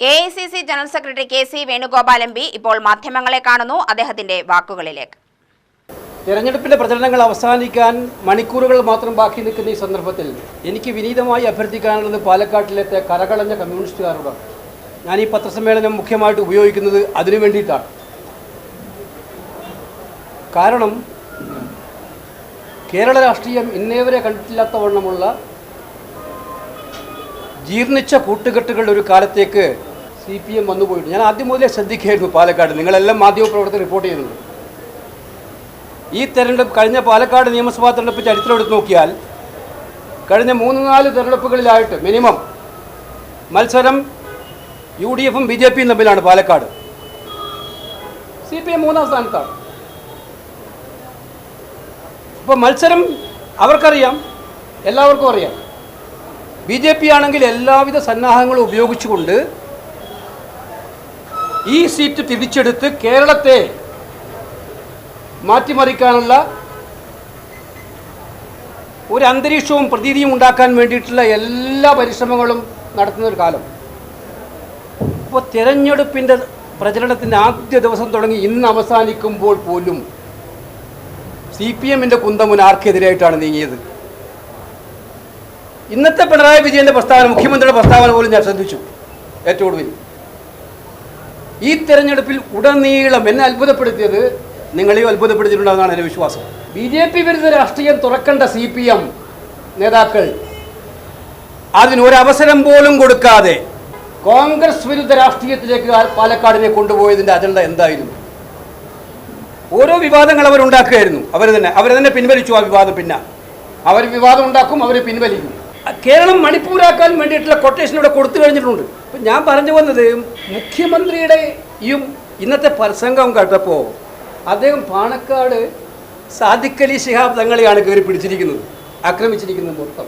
AICC general secretary K C. Venugopal MP ഇപ്പോൾ മാധ്യമങ്ങളെ കാണുന്നു. അദ്ദേഹത്തിന്റെ വാക്കുകളിലേക്ക്. തെരഞ്ഞെടുപ്പിന്റെ പ്രചരണങ്ങൾ അവസാനിക്കാൻ മണിക്കൂറുകൾ മാത്രം ബാക്കി നിൽക്കുന്ന ഈ സന്ദർഭത്തിൽ എനിക്ക് വിനീതമായി അഭ്യർത്ഥിക്കാനുള്ളത് പാലക്കാട്ടിലത്തെ കരകളഞ്ഞ കമ്മ്യൂണിസ്റ്റുകാരോടാണ്. ഞാൻ ഈ പത്രസമ്മേളനം മുഖ്യമായിട്ട് ഉപയോഗിക്കുന്നത് അതിനു വേണ്ടിയിട്ടാണ്. കാരണം കേരള രാഷ്ട്രീയം ഇന്നേവരെ കണ്ടിട്ടില്ലാത്ത വണ്ണമുള്ള ജീർണിച്ച കൂട്ടുകെട്ടുകളുടെ ഒരു കാലത്തേക്ക് CPM വന്നുപോയിട്ട് ഞാൻ ആദ്യം മുതലേ ശ്രദ്ധിക്കുകയായിരുന്നു. പാലക്കാട് നിങ്ങളെല്ലാം മാധ്യമപ്രവർത്തകർ റിപ്പോർട്ട് ചെയ്യുന്നുണ്ട്. ഈ തെരഞ്ഞെടുപ്പ് കഴിഞ്ഞ പാലക്കാട് നിയമസഭാ തെരഞ്ഞെടുപ്പ് ചരിത്രം എടുത്ത് നോക്കിയാൽ കഴിഞ്ഞ 3-4 തെരഞ്ഞെടുപ്പുകളിലായിട്ട് മിനിമം മത്സരം UDF-ഉം BJP-യും തമ്മിലാണ്. പാലക്കാട് CPM 3-ാം സ്ഥാനത്താണ്. അപ്പോൾ മത്സരം അവർക്കറിയാം, എല്ലാവർക്കും അറിയാം. BJP ആണെങ്കിൽ എല്ലാവിധ സന്നാഹങ്ങളും ഉപയോഗിച്ചുകൊണ്ട് ഈ സീറ്റ് തിരിച്ചെടുത്ത് കേരളത്തെ മാറ്റിമറിക്കാനുള്ള ഒരു അന്തരീക്ഷവും പ്രതീതിയും ഉണ്ടാക്കാൻ വേണ്ടിയിട്ടുള്ള എല്ലാ പരിശ്രമങ്ങളും നടത്തുന്ന ഒരു കാലം. അപ്പോൾ തിരഞ്ഞെടുപ്പിൻ്റെ പ്രചരണത്തിൻ്റെ ആദ്യ ദിവസം തുടങ്ങി ഇന്ന് അവസാനിക്കുമ്പോൾ പോലും CPM-ൻ്റെ കുന്തമുൻ ആർക്കെതിരായിട്ടാണ് നീങ്ങിയത്? ഇന്നത്തെ പിണറായി വിജയൻ്റെ പ്രസ്താവന, മുഖ്യമന്ത്രിയുടെ പ്രസ്താവന പോലും ഞാൻ ശ്രദ്ധിച്ചു. ഏറ്റവും ഒടുവിൽ ഈ തെരഞ്ഞെടുപ്പിൽ ഉടനീളം എന്നെ അത്ഭുതപ്പെടുത്തിയത് നിങ്ങളെയും അത്ഭുതപ്പെടുത്തിയിട്ടുണ്ടാകുന്നതാണ് എൻ്റെ വിശ്വാസം. BJP വിരുദ്ധ രാഷ്ട്രീയം തുറക്കേണ്ട CPM നേതാക്കൾ അതിനൊരവസരം പോലും കൊടുക്കാതെ കോൺഗ്രസ് വിരുദ്ധ രാഷ്ട്രീയത്തിലേക്ക് പാലക്കാടിനെ കൊണ്ടുപോയതിൻ്റെ അജണ്ട എന്തായിരുന്നു? ഓരോ വിവാദങ്ങൾ അവരുണ്ടാക്കുകയായിരുന്നു. അവർ തന്നെ പിൻവലിച്ചു. ആ വിവാദം പിന്നെ അവർ വിവാദം ഉണ്ടാക്കും, അവർ പിൻവലിക്കും. കേരളം മണിപ്പൂരാക്കാൻ വേണ്ടിയിട്ടുള്ള കൊട്ടേഷൻ ഇവിടെ കൊടുത്തു കഴിഞ്ഞിട്ടുണ്ട്. അപ്പം ഞാൻ പറഞ്ഞു വന്നത്, മുഖ്യമന്ത്രിയുടെ ഈ ഇന്നത്തെ പ്രസംഗം കേട്ടപ്പോൾ അദ്ദേഹം പാണക്കാട് സാദിഖ് അലി ശിഹാബ് തങ്ങളെയാണ് കയറി പിടിച്ചിരിക്കുന്നത്, ആക്രമിച്ചിരിക്കുന്നത്. മൊത്തം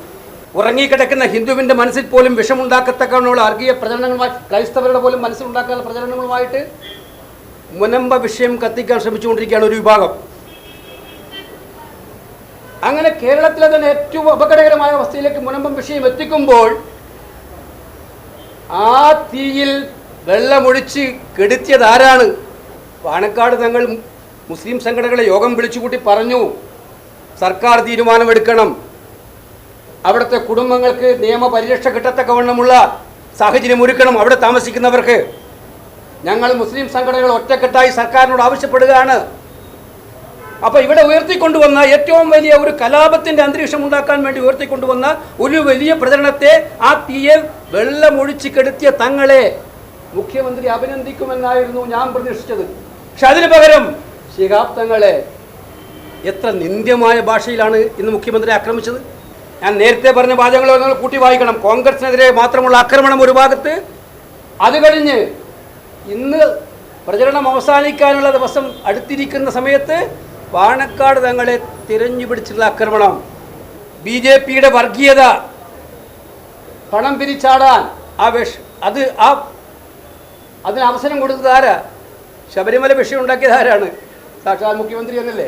ഉറങ്ങിക്കിടക്കുന്ന ഹിന്ദുവിൻ്റെ മനസ്സിൽ പോലും വിഷമുണ്ടാക്കത്തക്കവണ്ണമുള്ള വർഗീയ പ്രചരണങ്ങളുമായി, ക്രൈസ്തവരുടെ പോലും മനസ്സിലുണ്ടാക്കാനുള്ള പ്രചരണങ്ങളുമായിട്ട് മുനമ്പ വിഷയം കത്തിക്കാൻ ശ്രമിച്ചുകൊണ്ടിരിക്കുകയാണ് ഒരു വിഭാഗം. അങ്ങനെ കേരളത്തിലെ തന്നെ ഏറ്റവും അപകടകരമായ അവസ്ഥയിലേക്ക് മുനമ്പം വിഷയം എത്തിക്കുമ്പോൾ ആ തീയിൽ വെള്ളമൊഴിച്ച് കെടുത്തിയത് ആരാണ്? പാണക്കാട് തങ്ങൾ മുസ്ലിം സംഘടനകളെ യോഗം വിളിച്ചുകൂട്ടി പറഞ്ഞു, സർക്കാർ തീരുമാനമെടുക്കണം, അവിടുത്തെ കുടുംബങ്ങൾക്ക് നിയമപരിരക്ഷ കിട്ടത്തക്കവണ്ണമുള്ള സാഹചര്യം ഒരുക്കണം, അവിടെ താമസിക്കുന്നവർക്ക്. ഞങ്ങൾ മുസ്ലിം സംഘടനകൾ ഒറ്റക്കെട്ടായി സർക്കാരിനോട് ആവശ്യപ്പെടുകയാണ്. അപ്പോൾ ഇവിടെ ഉയർത്തിക്കൊണ്ടുവന്ന ഏറ്റവും വലിയ ഒരു കലാപത്തിൻ്റെ അന്തരീക്ഷം ഉണ്ടാക്കാൻ വേണ്ടി ഉയർത്തിക്കൊണ്ടുവന്ന ഒരു വലിയ പ്രചരണത്തെ, ആ തീയെ വെള്ളമൊഴിച്ച് കെടുത്തിയ തങ്ങളെ മുഖ്യമന്ത്രി അഭിനന്ദിക്കുമെന്നായിരുന്നു ഞാൻ പ്രതീക്ഷിച്ചത്. പക്ഷെ അതിന് പകരം ശിഹാബ് തങ്ങളെ എത്ര നിന്ദ്യമായ ഭാഷയിലാണ് ഇന്ന് മുഖ്യമന്ത്രി ആക്രമിച്ചത്. ഞാൻ നേരത്തെ പറഞ്ഞ വാചകങ്ങൾ കൂട്ടി വായിക്കണം. കോൺഗ്രസിനെതിരെ മാത്രമുള്ള ആക്രമണം ഒരു ഭാഗത്ത്, അത് കഴിഞ്ഞ് ഇന്ന് പ്രചരണം അവസാനിക്കാനുള്ള ദിവസം അടുത്തിരിക്കുന്ന സമയത്ത് പാണക്കാട് തങ്ങളെ തിരഞ്ഞു പിടിച്ചുള്ള ആക്രമണം, BJP-യുടെ വർഗീയത, പണം പിരിച്ചാടാൻ അതിന് അവസരം കൊടുത്തത് ആരാ? ശബരിമല വിഷയം ഉണ്ടാക്കിയത് ആരാണ്? സാക്ഷാൽ മുഖ്യമന്ത്രി എന്നല്ലേ?